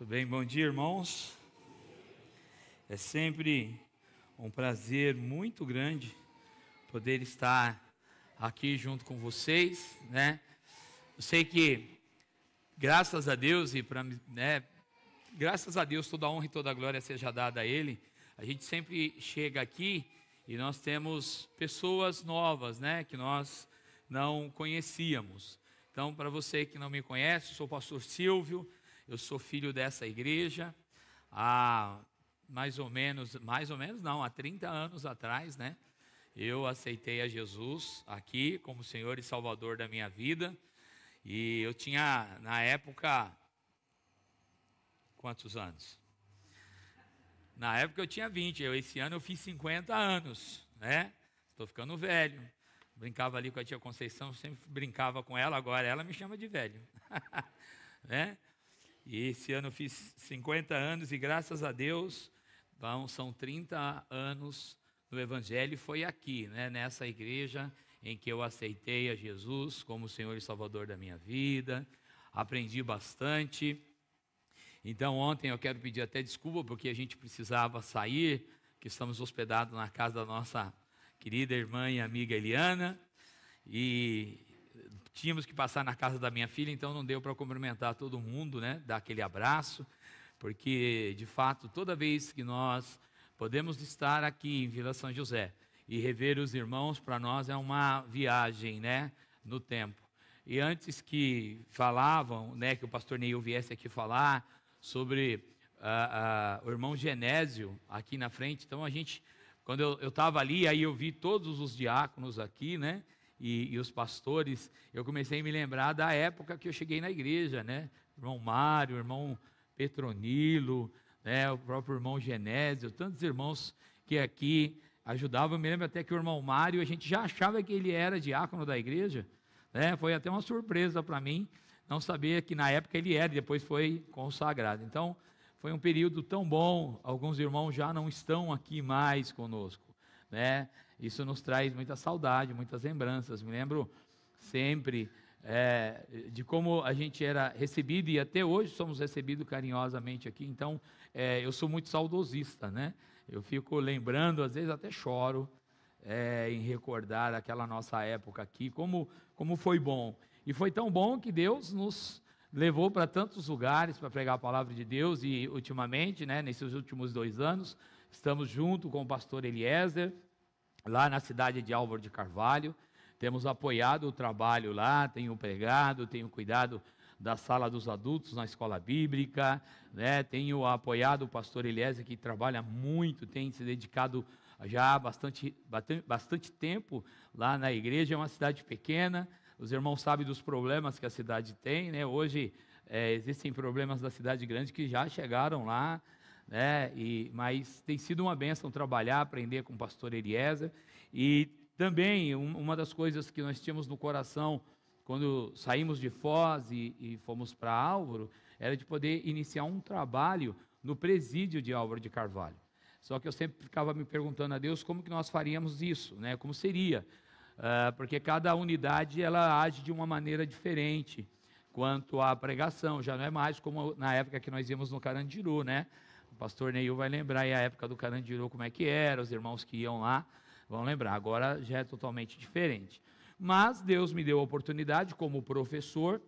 Tudo bem? Bom dia, irmãos. É sempre um prazer muito grande poder estar aqui junto com vocês, né? Eu sei que, graças a Deus graças a Deus, toda a honra e toda a glória seja dada a Ele. A gente sempre chega aqui e nós temos pessoas novas, né? Que nós não conhecíamos. Então, para você que não me conhece, eu sou o pastor Silvio. Eu sou filho dessa igreja há há 30 anos atrás, né? Eu aceitei a Jesus aqui como Senhor e Salvador da minha vida. E eu tinha, na época, quantos anos? Na época eu tinha 20, esse ano eu fiz 50 anos, né? Estou ficando velho. Brincava ali com a tia Conceição, sempre brincava com ela, agora ela me chama de velho. Né? E esse ano eu fiz 50 anos e graças a Deus, são 30 anos do Evangelho. Foi aqui, né, nessa igreja em que eu aceitei a Jesus como Senhor e Salvador da minha vida. Aprendi bastante. Então ontem eu quero pedir até desculpa porque a gente precisava sair, que estamos hospedados na casa da nossa querida irmã e amiga Eliana. E tínhamos que passar na casa da minha filha, então não deu para cumprimentar todo mundo, né? Dar aquele abraço, porque de fato toda vez que nós podemos estar aqui em Vila São José e rever os irmãos, para nós é uma viagem, né? No tempo. E antes que falavam, né? Que o pastor Neil viesse aqui falar sobre o irmão Genésio aqui na frente. Então quando eu estava ali, aí eu vi todos os diáconos aqui, né? E os pastores, eu comecei a me lembrar da época que eu cheguei na igreja, né? Irmão Mário, irmão Petronilo, né? O próprio irmão Genésio, tantos irmãos que aqui ajudavam. Eu me lembro até que o irmão Mário, a gente já achava que ele era diácono da igreja, né? Foi até uma surpresa para mim, não saber que na época ele era, e depois foi consagrado. Então, foi um período tão bom. Alguns irmãos já não estão aqui mais conosco, né? Isso nos traz muita saudade, muitas lembranças. Me lembro sempre de como a gente era recebido, e até hoje somos recebidos carinhosamente aqui. Então, eu sou muito saudosista, né? Eu fico lembrando, às vezes até choro, em recordar aquela nossa época aqui, como foi bom. E foi tão bom que Deus nos levou para tantos lugares para pregar a palavra de Deus. E ultimamente, né, nesses últimos 2 anos, estamos junto com o pastor Eliezer, lá na cidade de Álvaro de Carvalho. Temos apoiado o trabalho lá, tenho pregado, tenho cuidado da sala dos adultos na escola bíblica, né? Tenho apoiado o pastor Eliezer, que trabalha muito, tem se dedicado já há bastante tempo lá na igreja. É uma cidade pequena, os irmãos sabem dos problemas que a cidade tem, né? Hoje existem problemas da cidade grande que já chegaram lá, né? Mas tem sido uma bênção trabalhar, aprender com o pastor Eliezer. E também uma das coisas que nós tínhamos no coração quando saímos de Foz e fomos para Álvaro, era de poder iniciar um trabalho no presídio de Álvaro de Carvalho. Só que eu sempre ficava me perguntando a Deus como que nós faríamos isso, né? Como seria, porque cada unidade ela age de uma maneira diferente quanto à pregação. Já não é mais como na época que nós íamos no Carandiru, né? O pastor Neil vai lembrar aí a época do Carandiru, como é que era, os irmãos que iam lá vão lembrar. Agora já é totalmente diferente. Mas Deus me deu a oportunidade, como professor,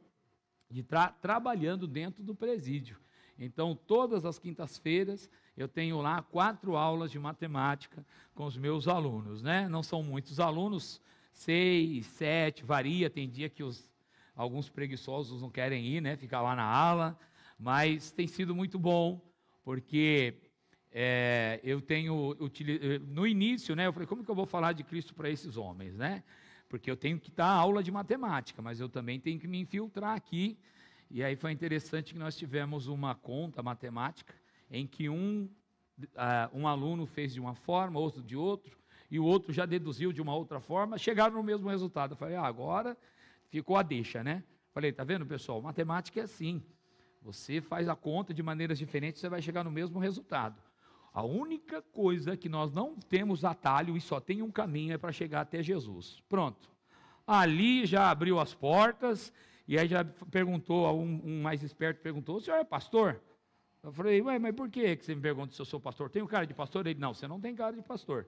de estar trabalhando dentro do presídio. Então, todas as quintas-feiras, eu tenho lá 4 aulas de matemática com os meus alunos, né? Não são muitos alunos, 6, 7, varia. Tem dia que alguns preguiçosos não querem ir, né? Ficar lá na aula, mas tem sido muito bom, porque eu tenho no início, né? Eu falei, como que eu vou falar de Cristo para esses homens, né? Porque eu tenho que dar aula de matemática, mas eu também tenho que me infiltrar aqui. E aí foi interessante que nós tivemos uma conta matemática em que um aluno fez de uma forma, outro de outro, e o outro já deduziu de uma outra forma, chegaram no mesmo resultado. Eu falei, agora ficou a deixa, né? Falei, tá vendo, pessoal? Matemática é assim. Você faz a conta de maneiras diferentes, você vai chegar no mesmo resultado. A única coisa que nós não temos atalho e só tem um caminho é para chegar até Jesus. Pronto. Ali já abriu as portas, e aí já perguntou, um mais esperto perguntou, o senhor é pastor? Eu falei, ué, mas por que você me pergunta se eu sou pastor? Tenho cara de pastor? Ele, não, você não tem cara de pastor.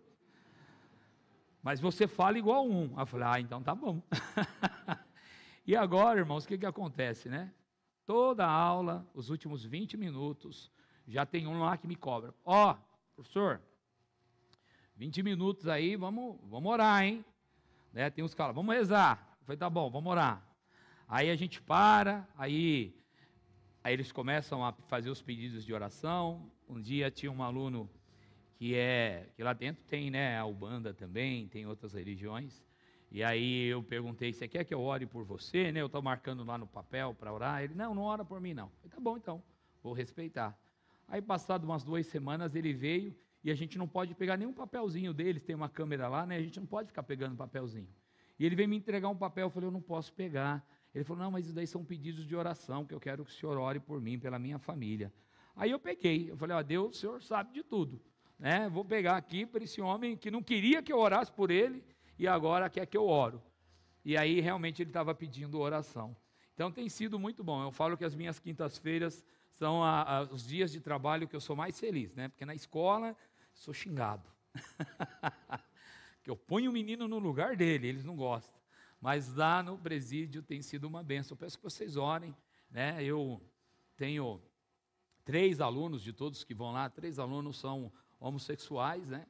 Mas você fala igual um. Eu falei, então tá bom. E agora, irmãos, o que acontece, né? Toda aula, os últimos 20 minutos, já tem um lá que me cobra. Professor, 20 minutos aí, vamos orar, hein? Né? Tem uns caras, vamos rezar. Eu falei, tá bom, vamos orar. Aí a gente para, aí eles começam a fazer os pedidos de oração. Um dia tinha um aluno que lá dentro tem, né, a Ubanda também, tem outras religiões. E aí eu perguntei, você quer que eu ore por você? Né? Eu estou marcando lá no papel para orar. Ele, não ora por mim não. Eu falei, tá bom então, vou respeitar. Aí passado umas 2 semanas ele veio e a gente não pode pegar nenhum papelzinho deles, tem uma câmera lá, né? A gente não pode ficar pegando papelzinho. E ele veio me entregar um papel, eu falei, eu não posso pegar. Ele falou, não, mas isso daí são pedidos de oração, que eu quero que o senhor ore por mim, pela minha família. Aí eu peguei, eu falei, Deus, o senhor sabe de tudo, né? Vou pegar aqui para esse homem que não queria que eu orasse por ele, e agora quer que eu oro. E aí realmente ele estava pedindo oração. Então tem sido muito bom. Eu falo que as minhas quintas-feiras são os dias de trabalho que eu sou mais feliz, né? Porque na escola sou xingado. Que eu ponho o menino no lugar dele, eles não gostam. Mas lá no presídio tem sido uma bênção. Eu peço que vocês orem, né? Eu tenho 3 alunos, de todos que vão lá, 3 alunos são homossexuais, né?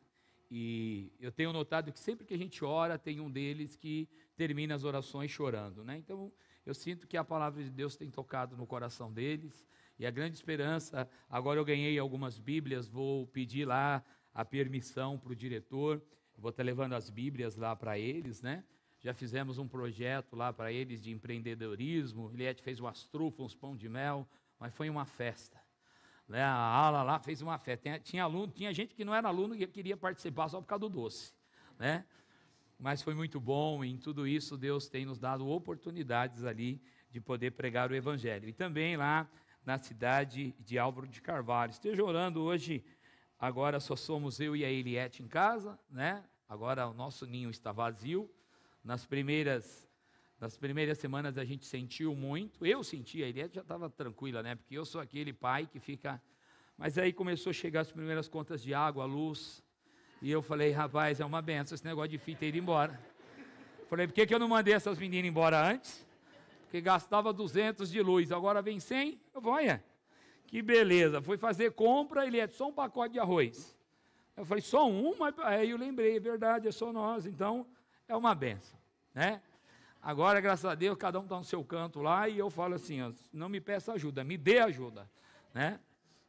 E eu tenho notado que sempre que a gente ora, tem um deles que termina as orações chorando, né? Então, eu sinto que a palavra de Deus tem tocado no coração deles, e a grande esperança, agora eu ganhei algumas Bíblias, vou pedir lá a permissão para o diretor, vou estar levando as Bíblias lá para eles, né? Já fizemos um projeto lá para eles de empreendedorismo, Eliette fez umas trufas, uns pão de mel, mas foi uma festa. Né, a aula lá fez uma festa. Tinha gente que não era aluno e queria participar só por causa do doce, né? Mas foi muito bom, e em tudo isso Deus tem nos dado oportunidades ali de poder pregar o Evangelho. E também lá na cidade de Álvaro de Carvalho. Esteja orando hoje, agora só somos eu e a Eliette em casa, né? Agora o nosso ninho está vazio. Nas primeiras semanas a gente sentiu muito, eu senti, a Eliette já estava tranquila, né? Porque eu sou aquele pai que fica... Mas aí começou a chegar as primeiras contas de água, luz, e eu falei, rapaz, é uma benção esse negócio de fita ir embora. Falei, por que eu não mandei essas meninas embora antes? Porque gastava 200 de luz, agora vem 100, eu vou, olha, que beleza. Fui fazer compra, Eliette, só um pacote de arroz. Eu falei, só um? Mas aí eu lembrei, é verdade, é só nós, então é uma benção, né? Agora, graças a Deus, cada um está no seu canto lá, e eu falo assim, não me peça ajuda, me dê ajuda, né?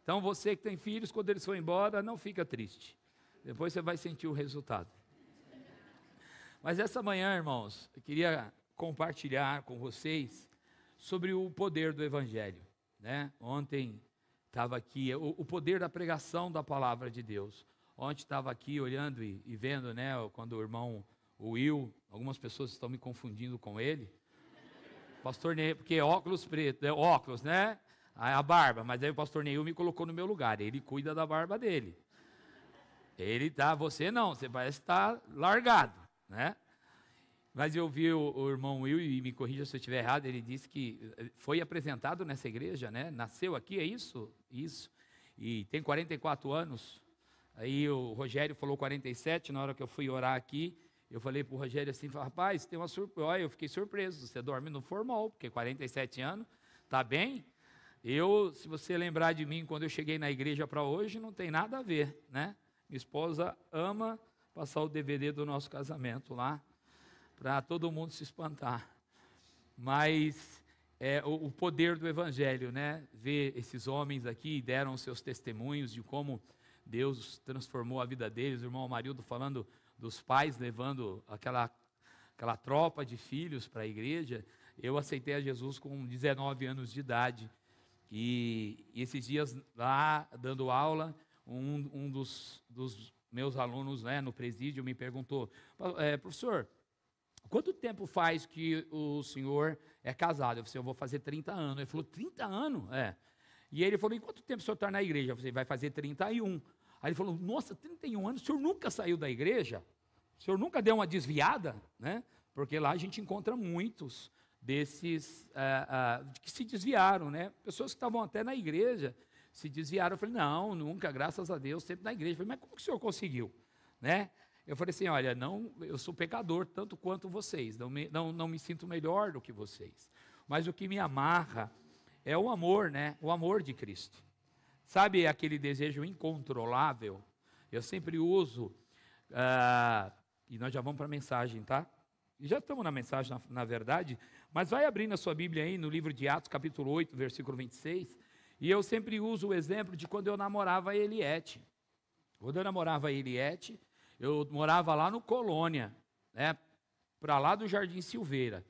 Então, você que tem filhos, quando eles forem embora, não fica triste. Depois você vai sentir o resultado. Mas essa manhã, irmãos, eu queria compartilhar com vocês sobre o poder do Evangelho, né? Ontem estava aqui, o poder da pregação da palavra de Deus. Ontem estava aqui olhando e vendo, né, quando o irmão... O Will, algumas pessoas estão me confundindo com ele. Pastor Neil, porque óculos preto, óculos, né? A barba, mas aí o pastor Neil me colocou no meu lugar. Ele cuida da barba dele. Ele tá, você não, você parece estar largado, né? Mas eu vi o irmão Will, e me corrija se eu estiver errado, ele disse que foi apresentado nessa igreja, né? Nasceu aqui, é isso? Isso. E tem 44 anos. Aí o Rogério falou 47, na hora que eu fui orar aqui. Eu falei para o Rogério assim, rapaz, tem uma surpresa. Olha, eu fiquei surpreso, você dorme no formal, porque 47 anos, tá bem? Se você lembrar de mim quando eu cheguei na igreja para hoje, não tem nada a ver, né? Minha esposa ama passar o DVD do nosso casamento lá, para todo mundo se espantar. Mas o poder do Evangelho, né? Ver esses homens aqui, deram seus testemunhos de como Deus transformou a vida deles. O irmão Amarildo falando dos pais levando aquela tropa de filhos para a igreja. Eu aceitei a Jesus com 19 anos de idade, e esses dias lá, dando aula, um dos meus alunos, né, no presídio me perguntou, professor, quanto tempo faz que o senhor é casado? Eu falei, eu vou fazer 30 anos. Ele falou, 30 anos? E ele falou, em quanto tempo o senhor está na igreja? Eu falei, vai fazer 31. Aí ele falou, nossa, 31 anos, o senhor nunca saiu da igreja? O senhor nunca deu uma desviada? Né? Porque lá a gente encontra muitos desses que se desviaram, né? Pessoas que estavam até na igreja, se desviaram. Eu falei, não, nunca, graças a Deus, sempre na igreja. Eu falei, mas como que o senhor conseguiu? Né? Eu falei assim, olha, não, eu sou pecador tanto quanto vocês, não me sinto melhor do que vocês. Mas o que me amarra é o amor, né? O amor de Cristo. Sabe aquele desejo incontrolável? Eu sempre uso, e nós já vamos para a mensagem, tá? E já estamos na mensagem, na verdade, mas vai abrindo a sua Bíblia aí no livro de Atos, capítulo 8, versículo 26, e eu sempre uso o exemplo de quando eu namorava a Eliette. Quando eu namorava a Eliette, eu morava lá no Colônia, né, para lá do Jardim Silveira.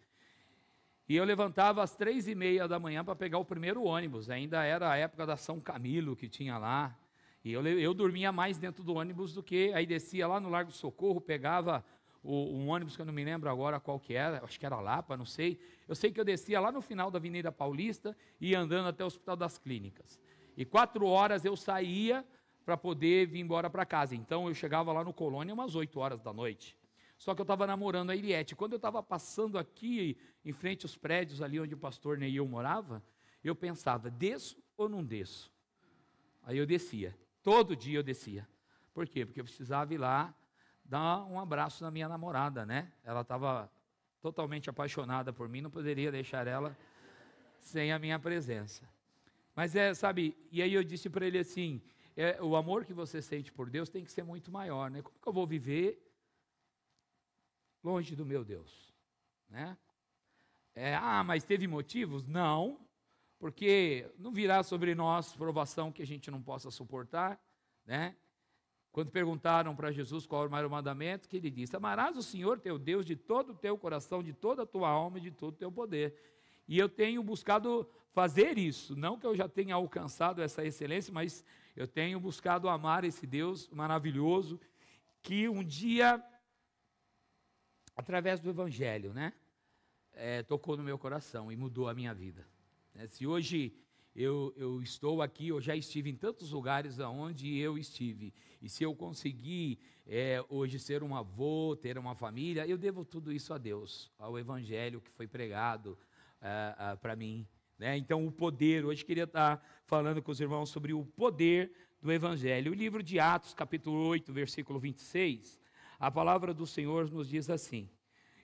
E eu levantava às 3h30 da manhã para pegar o primeiro ônibus. Ainda era a época da São Camilo que tinha lá. E eu dormia mais dentro do ônibus do que... Aí descia lá no Largo do Socorro, pegava um ônibus que eu não me lembro agora qual que era, acho que era Lapa, não sei. Eu sei que eu descia lá no final da Avenida Paulista e ia andando até o Hospital das Clínicas. E 4 horas eu saía para poder vir embora para casa. Então eu chegava lá no Colônia umas 8 horas da noite. Só que eu estava namorando a Eliette. Quando eu estava passando aqui, em frente aos prédios ali onde o pastor Neil morava, eu pensava, desço ou não desço? Aí eu descia. Todo dia eu descia. Por quê? Porque eu precisava ir lá dar um abraço na minha namorada, né? Ela estava totalmente apaixonada por mim, não poderia deixar ela sem a minha presença. Mas sabe, e aí eu disse para ele assim, o amor que você sente por Deus tem que ser muito maior, né? Como que eu vou viver longe do meu Deus, né? Mas teve motivos? Não, porque não virá sobre nós provação que a gente não possa suportar, né? Quando perguntaram para Jesus qual era o maior mandamento, que ele disse, amarás o Senhor teu Deus de todo o teu coração, de toda a tua alma e de todo o teu poder. E eu tenho buscado fazer isso, não que eu já tenha alcançado essa excelência, mas eu tenho buscado amar esse Deus maravilhoso, que um dia, através do Evangelho, né, tocou no meu coração e mudou a minha vida. Se hoje eu estou aqui, eu já estive em tantos lugares onde eu estive, e se eu conseguir hoje ser um avô, ter uma família, eu devo tudo isso a Deus, ao Evangelho que foi pregado para mim, né? Então o poder, hoje queria estar falando com os irmãos sobre o poder do Evangelho. O livro de Atos, capítulo 8, versículo 26, a palavra do Senhor nos diz assim,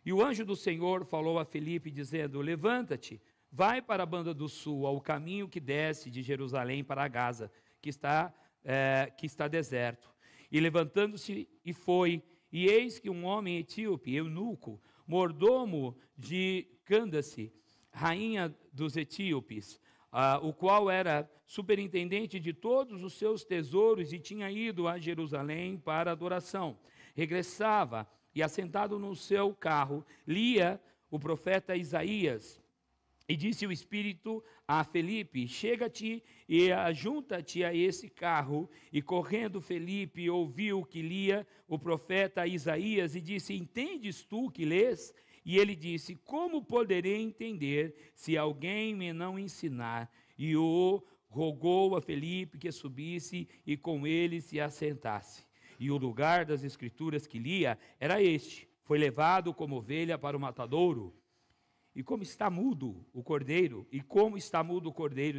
e o anjo do Senhor falou a Filipe dizendo, levanta-te, vai para a banda do sul, ao caminho que desce de Jerusalém para Gaza, que está deserto. E levantando-se e foi, e eis que um homem etíope, eunuco, mordomo de Cândace, rainha dos etíopes, o qual era superintendente de todos os seus tesouros e tinha ido a Jerusalém para adoração. Regressava e, assentado no seu carro, lia o profeta Isaías. E disse o Espírito a Felipe, chega-te e ajunta-te a esse carro. E correndo Felipe ouviu que lia o profeta Isaías e disse, entendes tu que lês? E ele disse, como poderei entender se alguém me não ensinar? E rogou a Felipe que subisse e com ele se assentasse. E o lugar das escrituras que lia era este, foi levado como ovelha para o matadouro. E como está mudo o cordeiro,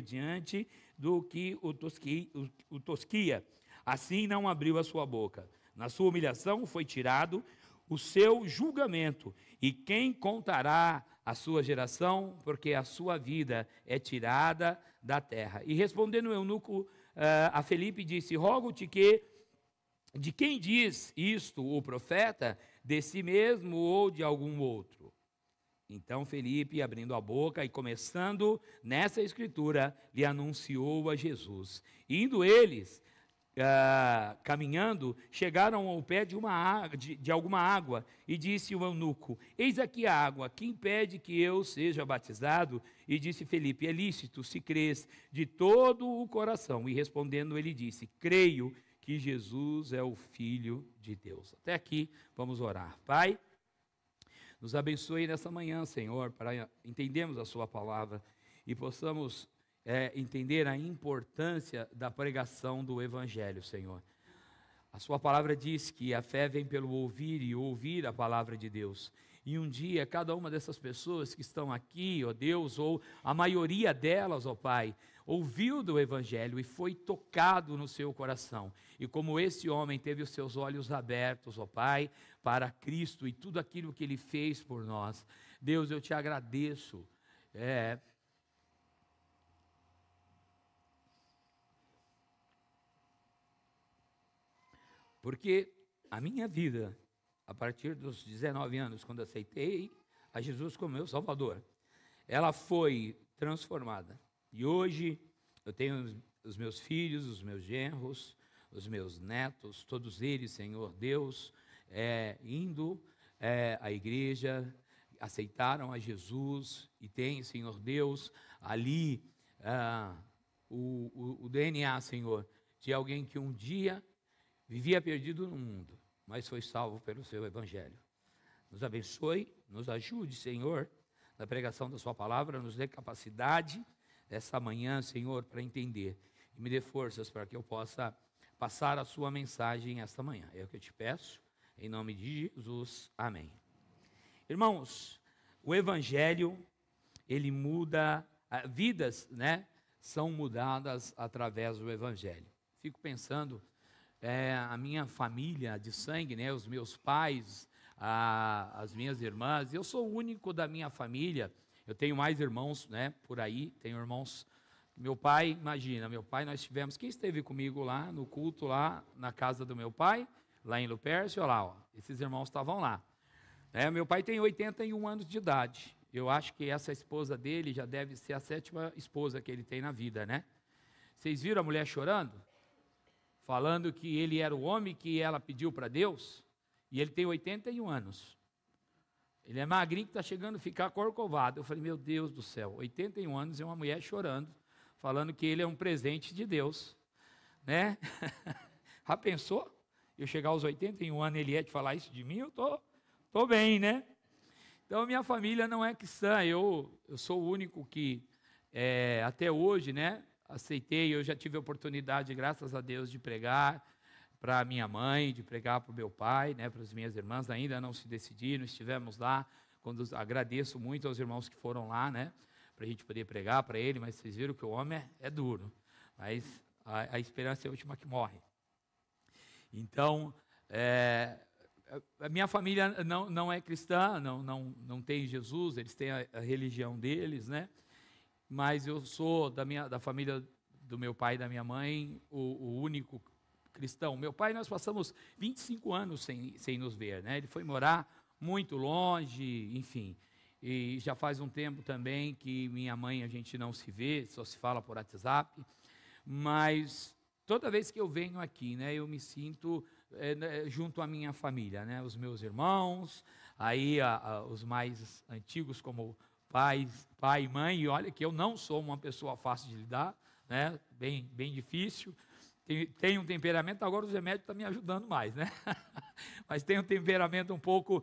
diante do que o tosquia, assim não abriu a sua boca. Na sua humilhação foi tirado o seu julgamento. E quem contará a sua geração? Porque a sua vida é tirada da terra. E respondendo o eunuco a Felipe, disse, rogo-te que, de quem diz isto o profeta, de si mesmo ou de algum outro? Então Felipe, abrindo a boca e começando nessa escritura, lhe anunciou a Jesus. Indo eles, caminhando, chegaram ao pé de alguma água, e disse o eunuco, eis aqui a água, quem impede que eu seja batizado? E disse Felipe, é lícito, se crês de todo o coração. E respondendo ele disse, creio que Jesus é o Filho de Deus. Até aqui, vamos orar. Pai, nos abençoe nessa manhã, Senhor, para entendermos a sua palavra e possamos entender a importância da pregação do Evangelho, Senhor. A sua palavra diz que a fé vem pelo ouvir e ouvir a palavra de Deus. E um dia, cada uma dessas pessoas que estão aqui, ó Deus, ou a maioria delas, ó Pai, ouviu do Evangelho e foi tocado no seu coração. E como esse homem teve os seus olhos abertos, ó Pai, para Cristo e tudo aquilo que Ele fez por nós. Deus, eu te agradeço. Porque a minha vida, a partir dos 19 anos, quando aceitei a Jesus como meu Salvador, ela foi transformada. E hoje eu tenho os meus filhos, os meus genros, os meus netos, todos eles, Senhor Deus, indo à igreja, aceitaram a Jesus e tem, Senhor Deus, ali o DNA, Senhor, de alguém que um dia vivia perdido no mundo, mas foi salvo pelo seu Evangelho. Nos abençoe, nos ajude, Senhor, na pregação da sua palavra, nos dê capacidade essa manhã, Senhor, para entender, e me dê forças para que eu possa passar a sua mensagem esta manhã. É o que eu te peço, em nome de Jesus, amém. Irmãos, o Evangelho, ele muda, vidas, né, são mudadas através do Evangelho. Fico pensando, a minha família de sangue, né, os meus pais, as minhas irmãs, eu sou o único da minha família. Eu tenho mais irmãos, né, por aí, tenho irmãos. Meu pai, imagina, meu pai, nós tivemos, quem esteve comigo lá no culto, lá na casa do meu pai, lá em Lupércio, olha lá, ó, esses irmãos estavam lá. Meu pai tem 81 anos de idade, eu acho que essa esposa dele já deve ser a 7ª esposa que ele tem na vida, né? Vocês viram a mulher chorando? Falando que ele era o homem que ela pediu para Deus, e ele tem 81 anos. Ele é magrinho que está chegando a ficar corcovado. Eu falei, meu Deus do céu, 81 anos e uma mulher chorando, falando que ele é um presente de Deus, né? Já pensou? Eu chegar aos 81 anos, ele ia te falar isso de mim? Eu tô bem, né? Então, minha família não é cristã, eu sou o único que, até hoje, né, aceitei. Eu já tive a oportunidade, graças a Deus, de pregar para a minha mãe, de pregar para o meu pai, né, para as minhas irmãs, ainda não se decidiram, estivemos lá, agradeço muito aos irmãos que foram lá, né, para a gente poder pregar para ele, mas vocês viram que o homem é duro, mas a esperança é a última que morre. Então, a minha família não é cristã, não tem Jesus, eles têm a religião deles, né, mas eu sou da família do meu pai e da minha mãe, o único cristão. Meu pai, nós passamos 25 anos sem nos ver, né? Ele foi morar muito longe, enfim, e já faz um tempo também que minha mãe a gente não se vê, só se fala por WhatsApp, mas toda vez que eu venho aqui, né, eu me sinto junto à minha família, né? Os meus irmãos, aí os mais antigos como pai e mãe, e olha que eu não sou uma pessoa fácil de lidar, né? Bem difícil. Tem um temperamento, agora os remédios estão me ajudando mais, né? Mas tem um temperamento um pouco,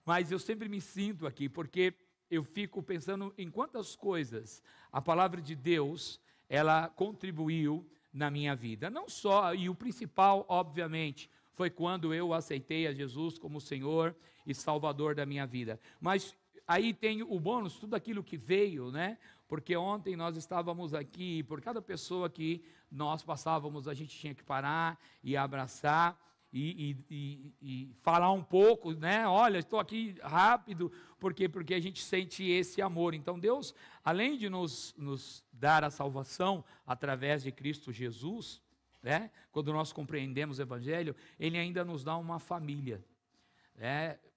mas eu sempre me sinto aqui, porque eu fico pensando em quantas coisas a palavra de Deus, ela contribuiu na minha vida. Não só, e o principal, obviamente, foi quando eu aceitei a Jesus como Senhor e Salvador da minha vida. Mas aí tem o bônus, tudo aquilo que veio, né? Porque ontem nós estávamos aqui, por cada pessoa que nós passávamos, a gente tinha que parar e abraçar e falar um pouco, né? Olha, estou aqui rápido, porque a gente sente esse amor. Então Deus, além de nos dar a salvação através de Cristo Jesus, né? Quando nós compreendemos o Evangelho, Ele ainda nos dá uma família.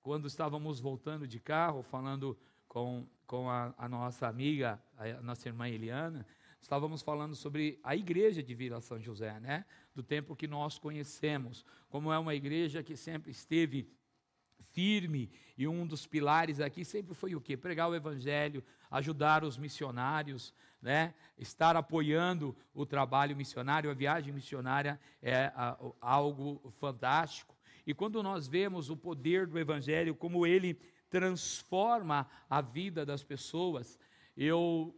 Quando estávamos voltando de carro, falando com a nossa amiga, a nossa irmã Eliana, estávamos falando sobre a igreja de Vila São José, né? Do tempo que nós conhecemos, como é uma igreja que sempre esteve firme, e um dos pilares aqui sempre foi o quê? Pregar o Evangelho, ajudar os missionários, né? Estar apoiando o trabalho missionário. A viagem missionária é algo fantástico. E quando nós vemos o poder do Evangelho, como ele transforma a vida das pessoas, eu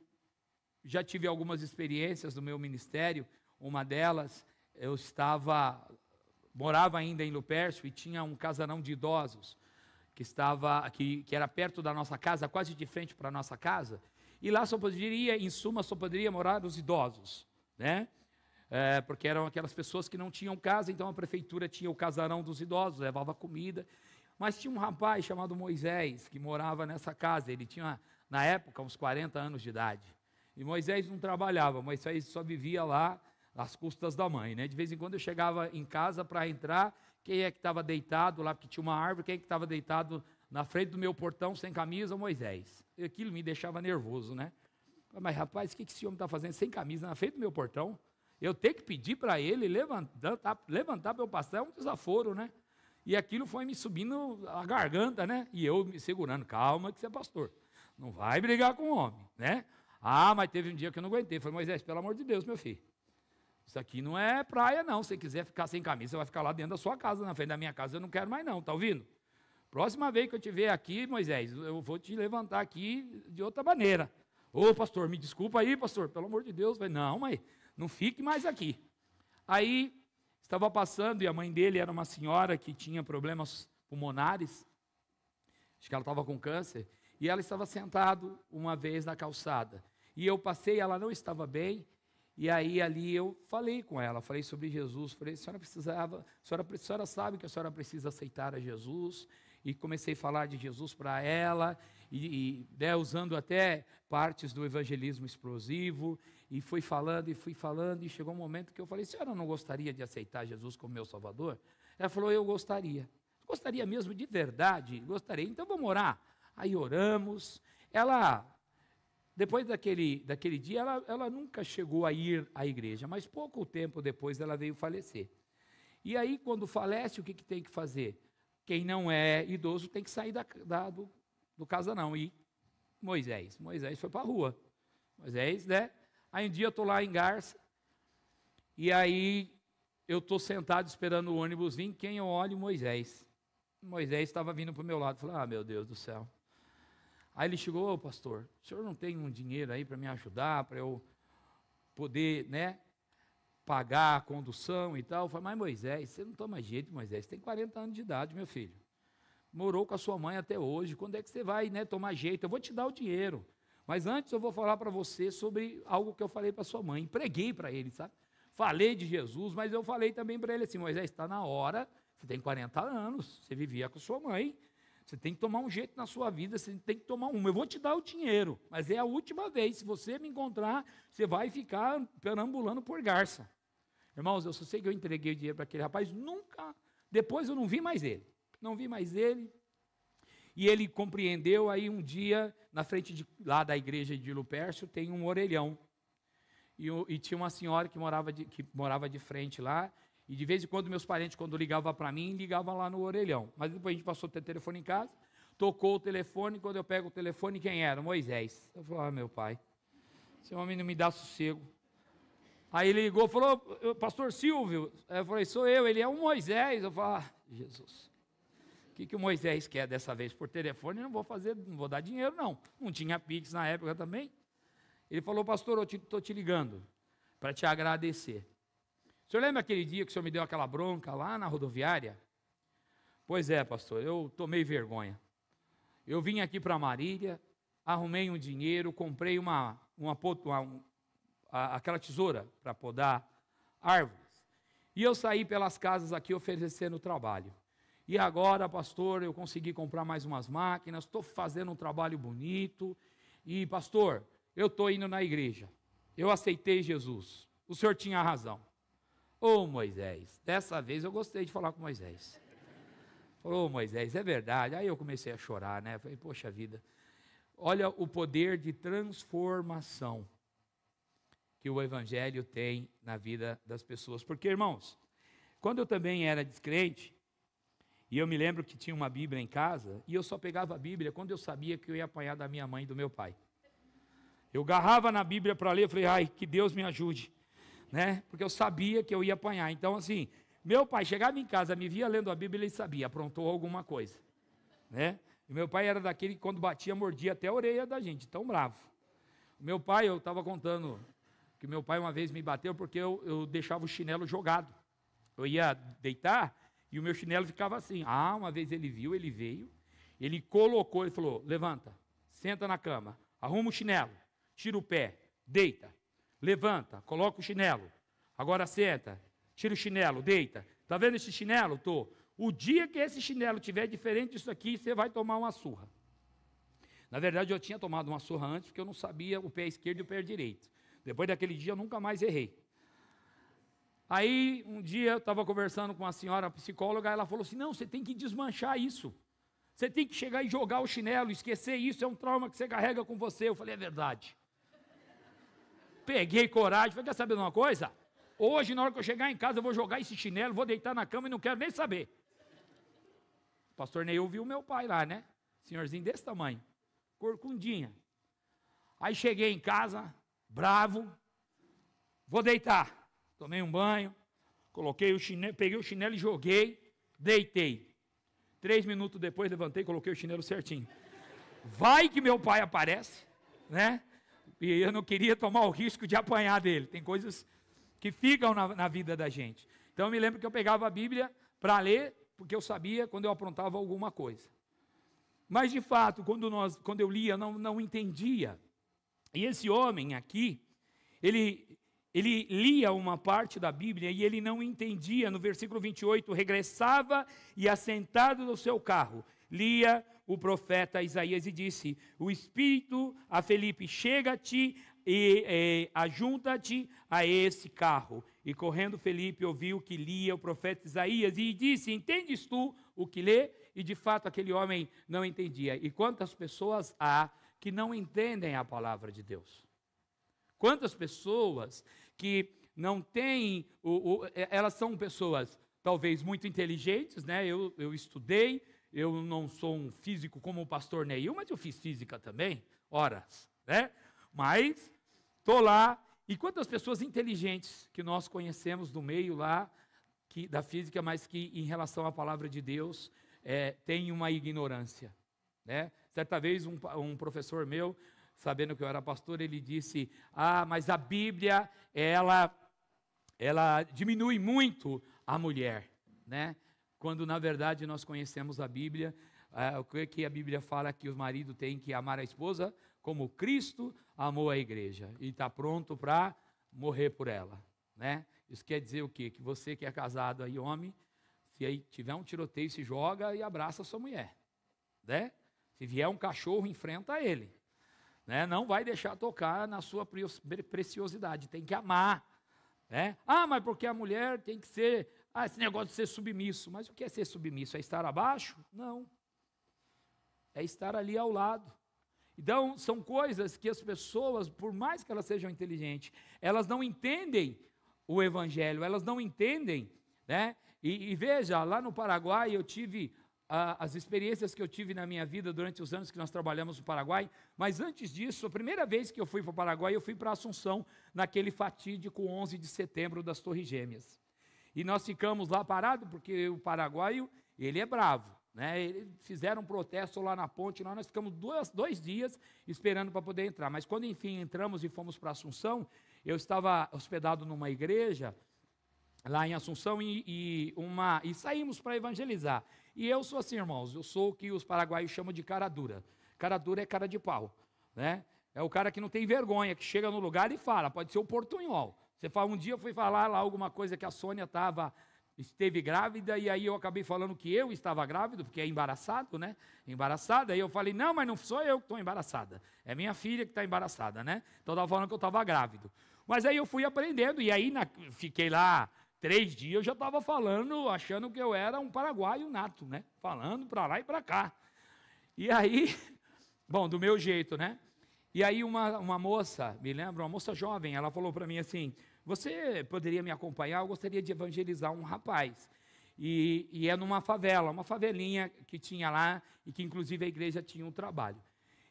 já tive algumas experiências no meu ministério. Uma delas, eu morava ainda em Lupércio e tinha um casarão de idosos que era perto da nossa casa, quase de frente para a nossa casa, E lá só poderia, em suma, só poderia morar os idosos, né? Porque eram aquelas pessoas que não tinham casa, então a prefeitura tinha o casarão dos idosos, levava comida. Mas tinha um rapaz chamado Moisés, que morava nessa casa. Ele tinha, na época, uns 40 anos de idade. E Moisés não trabalhava, Moisés só vivia lá às custas da mãe, né? De vez em quando eu chegava em casa para entrar, quem é que estava deitado lá, porque tinha uma árvore, quem é que estava deitado na frente do meu portão, sem camisa? Moisés. E aquilo me deixava nervoso, né? Mas rapaz, o que esse homem está fazendo sem camisa na frente do meu portão? Eu tenho que pedir para ele levantar para eu passar, é um desaforo, né? E aquilo foi me subindo a garganta, né? E eu me segurando, calma que você é pastor, não vai brigar com o homem, né? Ah, mas teve um dia que eu não aguentei, falei, Moisés, pelo amor de Deus, meu filho, isso aqui não é praia não, se você quiser ficar sem camisa, você vai ficar lá dentro da sua casa, na frente da minha casa, eu não quero mais não, tá ouvindo? Próxima vez que eu te ver aqui, Moisés, eu vou te levantar aqui de outra maneira. Ô pastor, me desculpa aí, pastor, pelo amor de Deus. Falei, não, mas não fique mais aqui. Aí, estava passando, e a mãe dele era uma senhora que tinha problemas pulmonares, acho que ela estava com câncer, e ela estava sentada uma vez na calçada. E eu passei, ela não estava bem, e aí ali eu falei com ela, falei sobre Jesus, falei, a senhora sabe que a senhora precisa aceitar a Jesus, e comecei a falar de Jesus para ela, né, usando até partes do evangelismo explosivo, e fui falando, e chegou um momento que eu falei, senhora não gostaria de aceitar Jesus como meu Salvador? Ela falou, eu gostaria. Gostaria mesmo de verdade? Gostaria, então vamos orar. Aí oramos, ela, depois daquele dia, ela nunca chegou a ir à igreja, mas pouco tempo depois ela veio falecer. E aí, quando falece, o que tem que fazer? Quem não é idoso tem que sair do casarão. E Moisés foi para a rua. Moisés, né? Aí um dia eu estou lá em Garça, e aí eu estou sentado esperando o ônibus vir, quem eu olho? Moisés. Moisés estava vindo para o meu lado. Falei, ah, meu Deus do céu. Aí ele chegou, pastor, o senhor não tem um dinheiro aí para me ajudar, para eu poder, né, pagar a condução e tal? Eu falei, mas Moisés, você não toma jeito, Moisés, você tem 40 anos de idade, meu filho. Morou com a sua mãe até hoje, quando é que você vai, né, tomar jeito? Eu vou te dar o dinheiro. Mas antes eu vou falar para você sobre algo que eu falei para sua mãe. Preguei para ele, sabe? Falei de Jesus, mas eu falei também para ele assim, Moisés, está na hora, você tem 40 anos, você vivia com sua mãe, você tem que tomar um jeito na sua vida, você tem que tomar eu vou te dar o dinheiro, mas é a última vez, se você me encontrar, você vai ficar perambulando por Garça. Irmãos, eu só sei que eu entreguei o dinheiro para aquele rapaz, nunca, depois eu não vi mais ele, e ele compreendeu. Aí um dia, na frente lá da igreja de Lupércio, tem um orelhão, e tinha uma senhora que morava de frente lá, e de vez em quando meus parentes, quando ligavam para mim, ligavam lá no orelhão, mas depois a gente passou a ter telefone em casa, tocou o telefone, quando eu pego o telefone, quem era? Moisés. Eu falei, ah, meu pai, esse homem não me dá sossego. Aí ele ligou, falou, pastor Silvio, eu falei, sou eu, ele é um Moisés. Eu falei, ah, Jesus, o que o Moisés quer dessa vez? Por telefone não vou dar dinheiro não tinha Pix na época também. Ele falou, pastor, eu estou te ligando para te agradecer. O senhor lembra aquele dia que o senhor me deu aquela bronca lá na rodoviária? Pois é, pastor, eu tomei vergonha. Eu vim aqui para Marília, arrumei um dinheiro, comprei aquela tesoura para podar árvores, e eu saí pelas casas aqui oferecendo trabalho. E agora, pastor, eu consegui comprar mais umas máquinas, estou fazendo um trabalho bonito, e pastor, eu estou indo na igreja, eu aceitei Jesus, o senhor tinha razão. Ô Moisés, dessa vez eu gostei de falar com Moisés. Falou, Moisés, é verdade. Aí eu comecei a chorar, né? Falei, poxa vida, olha o poder de transformação que o Evangelho tem na vida das pessoas. Porque, irmãos, quando eu também era descrente, e eu me lembro que tinha uma Bíblia em casa, e eu só pegava a Bíblia quando eu sabia que eu ia apanhar da minha mãe e do meu pai. Eu agarrava na Bíblia para ler, eu falei, ai, que Deus me ajude, né? Porque eu sabia que eu ia apanhar. Então, assim, meu pai chegava em casa, me via lendo a Bíblia, ele sabia, aprontou alguma coisa, né? E meu pai era daquele que quando batia, mordia até a orelha da gente, tão bravo. O meu pai, eu estava contando que meu pai uma vez me bateu porque eu deixava o chinelo jogado. Eu ia deitar e o meu chinelo ficava assim. Ah, uma vez ele viu, ele veio, ele colocou, ele falou, levanta, senta na cama, arruma o chinelo. tira o pé, deita, levanta, coloca o chinelo, agora senta, tira o chinelo, deita. Está vendo esse chinelo? Tô. O dia que esse chinelo tiver diferente disso aqui, você vai tomar uma surra. Na verdade, eu tinha tomado uma surra antes, porque eu não sabia o pé esquerdo e o pé direito. Depois daquele dia, eu nunca mais errei. Aí, um dia, eu estava conversando com uma senhora psicóloga, ela falou assim, não, você tem que desmanchar isso. Você tem que chegar e jogar o chinelo, esquecer isso, é um trauma que você carrega com você. Eu falei, é verdade. Peguei coragem, falei, quer saber de uma coisa? Hoje, na hora que eu chegar em casa, eu vou jogar esse chinelo, vou deitar na cama e não quero nem saber. O pastor Neil viu meu pai lá, né? Senhorzinho desse tamanho, corcundinha. Aí cheguei em casa, bravo, vou deitar. Tomei um banho, coloquei o chinelo, peguei o chinelo e joguei, deitei. 3 minutos depois, levantei e coloquei o chinelo certinho. Vai que meu pai aparece, né? E eu não queria tomar o risco de apanhar dele. Tem coisas que ficam na vida da gente. Então eu me lembro que eu pegava a Bíblia para ler, porque eu sabia quando eu aprontava alguma coisa. Mas de fato, quando eu lia, não entendia. E esse homem aqui, ele lia uma parte da Bíblia e ele não entendia. No versículo 28, regressava e assentado no seu carro, lia o profeta Isaías e disse, o Espírito a Felipe, chega-te e ajunta-te a esse carro. E correndo Felipe ouviu que lia o profeta Isaías e disse, entendes tu o que lê? E de fato aquele homem não entendia. E quantas pessoas há que não entendem a palavra de Deus? Quantas pessoas que não têm, elas são pessoas talvez muito inteligentes, né? Eu estudei, eu não sou um físico como o pastor Neil, mas eu fiz física também, horas, né? Mas estou lá, e quantas pessoas inteligentes que nós conhecemos do meio lá, da física, mas que em relação à palavra de Deus, tem uma ignorância, né? Certa vez um professor meu, sabendo que eu era pastor, ele disse, mas a Bíblia, ela diminui muito a mulher, né? Quando na verdade nós conhecemos a Bíblia, o que a Bíblia fala que o marido tem que amar a esposa como Cristo amou a igreja e está pronto para morrer por ela, né? Isso quer dizer o quê? Que você que é casado aí, homem, se aí tiver um tiroteio, se joga e abraça a sua mulher, né? Se vier um cachorro, enfrenta ele. Né? Não vai deixar tocar na sua preciosidade, tem que amar. Né? Mas porque a mulher tem que ser, esse negócio de ser submisso. Mas o que é ser submisso? É estar abaixo? Não. É estar ali ao lado. Então, são coisas que as pessoas, por mais que elas sejam inteligentes, elas não entendem o Evangelho, elas não entendem. Né? E veja, lá no Paraguai eu tive as experiências que eu tive na minha vida durante os anos que nós trabalhamos no Paraguai, mas antes disso, a primeira vez que eu fui para o Paraguai, eu fui para Assunção, naquele fatídico 11 de setembro das Torres Gêmeas. E nós ficamos lá parados, porque o paraguaio, ele é bravo, né? Eles fizeram um protesto lá na ponte, nós ficamos 2 dias esperando para poder entrar, mas quando enfim entramos e fomos para Assunção, eu estava hospedado numa igreja, lá em Assunção, e saímos para evangelizar. E eu sou assim, irmãos, eu sou o que os paraguaios chamam de cara dura. Cara dura é cara de pau, né? É o cara que não tem vergonha, que chega no lugar e fala, pode ser o portunhol. Você fala, um dia eu fui falar lá alguma coisa que a Sônia esteve grávida, e aí eu acabei falando que eu estava grávido, porque é embaraçado, né? Embaraçada, aí eu falei, não, mas não sou eu que estou embaraçada, é minha filha que está embaraçada, né? Então eu estava falando que eu estava grávido. Mas aí eu fui aprendendo, e aí fiquei lá 3 dias, eu já estava falando, achando que eu era um paraguaio nato, né? Falando para lá e para cá. E aí, bom, do meu jeito, né? E aí uma moça, me lembro, uma moça jovem, ela falou para mim assim, você poderia me acompanhar? Eu gostaria de evangelizar um rapaz. E é numa favela, uma favelinha que tinha lá, e que inclusive a igreja tinha um trabalho.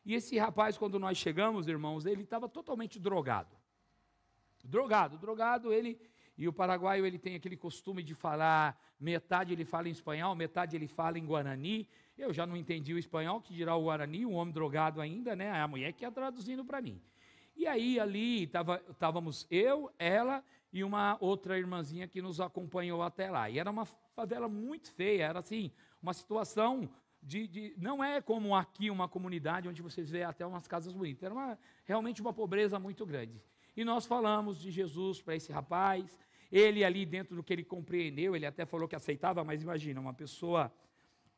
E esse rapaz, quando nós chegamos, irmãos, ele estava totalmente drogado. Drogado, ele... E o paraguaio, ele tem aquele costume de falar, metade ele fala em espanhol, metade ele fala em guarani. Eu já não entendi o espanhol, que dirá o guarani, um homem drogado ainda, né? A mulher que ia traduzindo para mim. E aí, ali, estávamos eu, ela e uma outra irmãzinha que nos acompanhou até lá. E era uma favela muito feia, era assim, uma situação não é como aqui uma comunidade onde vocês veem até umas casas bonitas, era realmente uma pobreza muito grande. E nós falamos de Jesus para esse rapaz, ele ali dentro do que ele compreendeu, ele até falou que aceitava, mas imagina, uma pessoa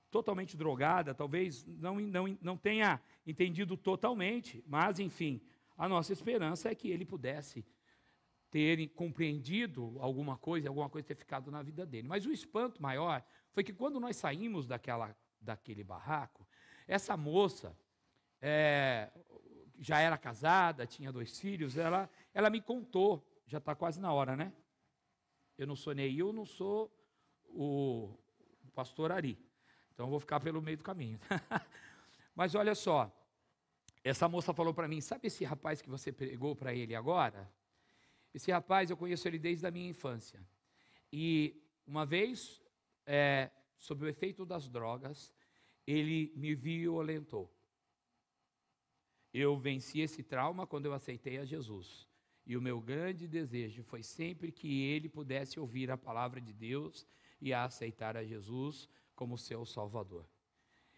totalmente drogada, talvez não tenha entendido totalmente, mas enfim, a nossa esperança é que ele pudesse ter compreendido alguma coisa ter ficado na vida dele. Mas o espanto maior foi que quando nós saímos daquele barraco, essa moça já era casada, tinha 2 filhos, ela me contou, já está quase na hora, né? Eu não sou Neil, não sou o pastor Ari, então eu vou ficar pelo meio do caminho. Mas olha só, essa moça falou para mim, sabe esse rapaz que você pregou para ele agora? Esse rapaz, eu conheço ele desde a minha infância. E uma vez, sob o efeito das drogas, ele me violentou. Eu venci esse trauma quando eu aceitei a Jesus. E o meu grande desejo foi sempre que ele pudesse ouvir a palavra de Deus e a aceitar a Jesus como seu Salvador.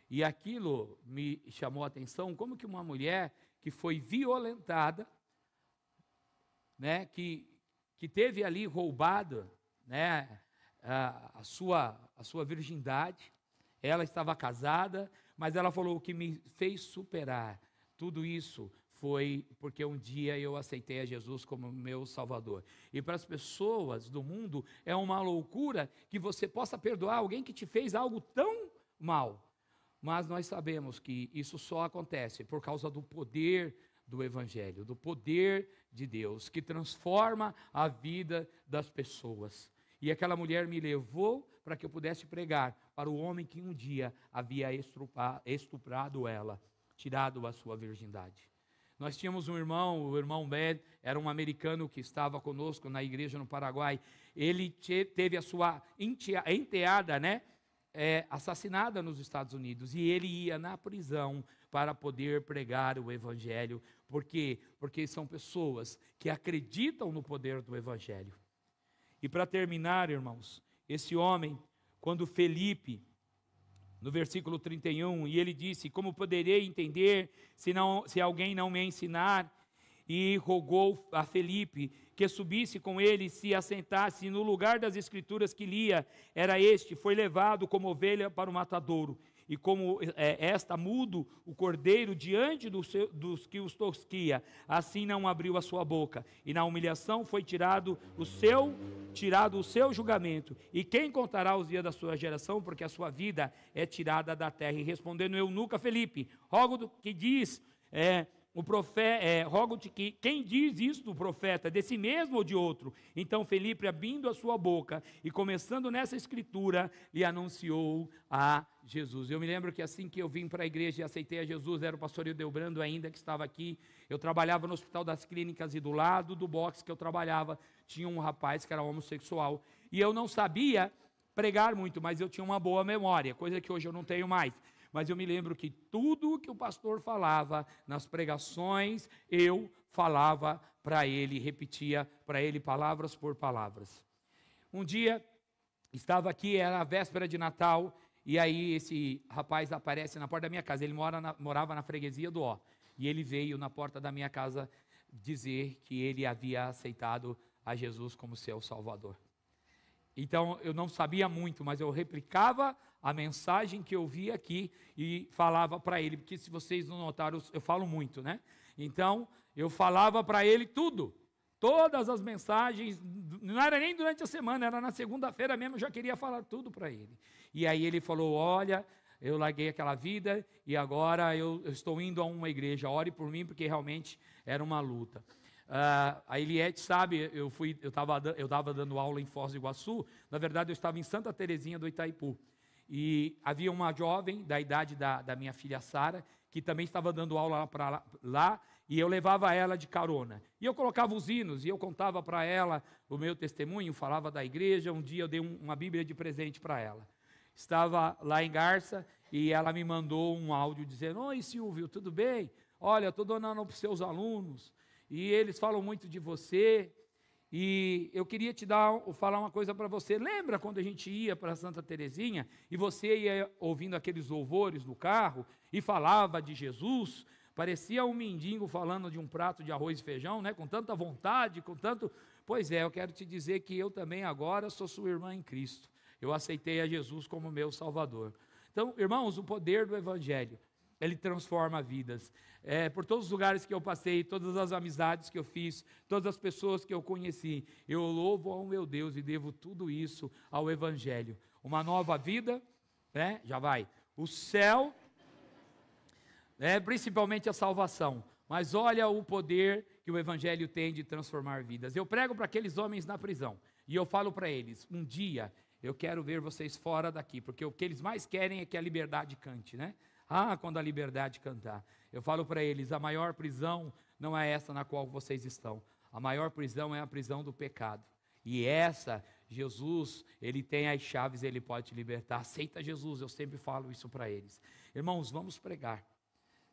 E aquilo me chamou a atenção, como que uma mulher que foi violentada, né, que teve ali roubado, né, a sua virgindade, ela estava casada, mas ela falou, o que me fez superar tudo isso foi porque um dia eu aceitei a Jesus como meu Salvador. E para as pessoas do mundo é uma loucura que você possa perdoar alguém que te fez algo tão mal. Mas nós sabemos que isso só acontece por causa do poder do Evangelho, do poder de Deus, que transforma a vida das pessoas. E aquela mulher me levou para que eu pudesse pregar para o homem que um dia havia estuprado ela, tirado a sua virgindade. Nós tínhamos um irmão, o irmão Ben, era um americano que estava conosco na igreja no Paraguai. Ele teve a sua enteada, assassinada nos Estados Unidos, e ele ia na prisão para poder pregar o Evangelho. Por quê? Porque são pessoas que acreditam no poder do Evangelho. E para terminar, irmãos, esse homem, quando Felipe, no versículo 31, e ele disse, como poderei entender se alguém não me ensinar? E rogou a Felipe que subisse com ele e se assentasse no lugar das escrituras que lia. Era este, foi levado como ovelha para o matadouro, e como mudo o cordeiro diante dos que os tosquia, assim não abriu a sua boca, e na humilhação foi tirado o seu julgamento. E quem contará os dias da sua geração, porque a sua vida é tirada da terra? E respondendo eunuco a Felipe, rogo que diz rogo-te que quem diz isto, o profeta, de si mesmo ou de outro? Então Felipe, abrindo a sua boca e começando nessa escritura, lhe anunciou a Jesus. Eu me lembro que assim que eu vim para a igreja e aceitei a Jesus, era o pastor Ildebrando ainda que estava aqui. Eu trabalhava no Hospital das Clínicas e do lado do box que eu trabalhava tinha um rapaz que era homossexual, e eu não sabia pregar muito, mas eu tinha uma boa memória, coisa que hoje eu não tenho mais. Mas eu me lembro que tudo que o pastor falava nas pregações, eu falava para ele, repetia para ele palavras por palavras. Um dia, estava aqui, era a véspera de Natal, e aí esse rapaz aparece na porta da minha casa. Ele morava na freguesia do Ó, e ele veio na porta da minha casa dizer que ele havia aceitado a Jesus como seu Salvador. Então, eu não sabia muito, mas eu replicava a mensagem que eu via aqui e falava para ele, porque se vocês não notaram, eu falo muito, né? Então, eu falava para ele tudo, todas as mensagens, não era nem durante a semana, era na segunda-feira mesmo, eu já queria falar tudo para ele. E aí ele falou, olha, eu larguei aquela vida e agora eu estou indo a uma igreja, ore por mim, porque realmente era uma luta. A Eliette sabe, eu estava dando aula em Foz do Iguaçu, na verdade eu estava em Santa Terezinha do Itaipu, e havia uma jovem da idade da minha filha Sara, que também estava dando aula lá, e eu levava ela de carona, e eu colocava os hinos, e eu contava para ela o meu testemunho, falava da igreja. Um dia eu dei uma Bíblia de presente para ela, estava lá em Garça, e ela me mandou um áudio dizendo, oi Silvio, tudo bem? Olha, estou donando para os seus alunos, e eles falam muito de você, E eu queria falar uma coisa para você. Lembra quando a gente ia para Santa Terezinha e você ia ouvindo aqueles louvores no carro e falava de Jesus? Parecia um mendigo falando de um prato de arroz e feijão, né? Com tanta vontade, com tanto... Pois é, eu quero te dizer que eu também agora sou sua irmã em Cristo. Eu aceitei a Jesus como meu Salvador. Então, irmãos, o poder do Evangelho, ele transforma vidas. Por todos os lugares que eu passei, todas as amizades que eu fiz, todas as pessoas que eu conheci, eu louvo ao meu Deus e devo tudo isso ao Evangelho. Uma nova vida, né? Já vai. O céu, principalmente a salvação. Mas olha o poder que o Evangelho tem de transformar vidas. Eu prego para aqueles homens na prisão e eu falo para eles, um dia eu quero ver vocês fora daqui, porque o que eles mais querem é que a liberdade cante, né? Quando a liberdade cantar. Eu falo para eles, a maior prisão não é essa na qual vocês estão. A maior prisão é a prisão do pecado. E essa, Jesus, ele tem as chaves, ele pode te libertar. Aceita Jesus, eu sempre falo isso para eles. Irmãos, vamos pregar.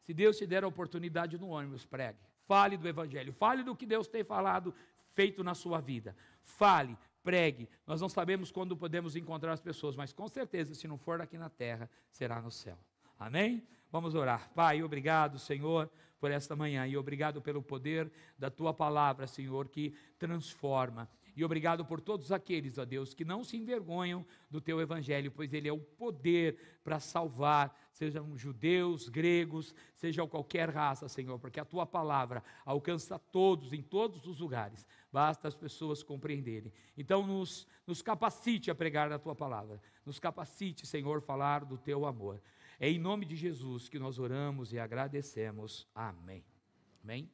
Se Deus te der a oportunidade no ônibus, pregue. Fale do Evangelho, fale do que Deus tem falado, feito na sua vida. Fale, pregue. Nós não sabemos quando podemos encontrar as pessoas, mas com certeza, se não for aqui na terra, será no céu. Amém? Vamos orar. Pai, obrigado, Senhor, por esta manhã. E obrigado pelo poder da Tua palavra, Senhor, que transforma. E obrigado por todos aqueles, ó Deus, que não se envergonham do Teu Evangelho, pois ele é o poder para salvar, sejam judeus, gregos, seja qualquer raça, Senhor, porque a Tua palavra alcança todos, em todos os lugares. Basta as pessoas compreenderem. Então nos capacite a pregar a Tua palavra. Nos capacite, Senhor, a falar do Teu amor. É em nome de Jesus que nós oramos e agradecemos. Amém. Amém.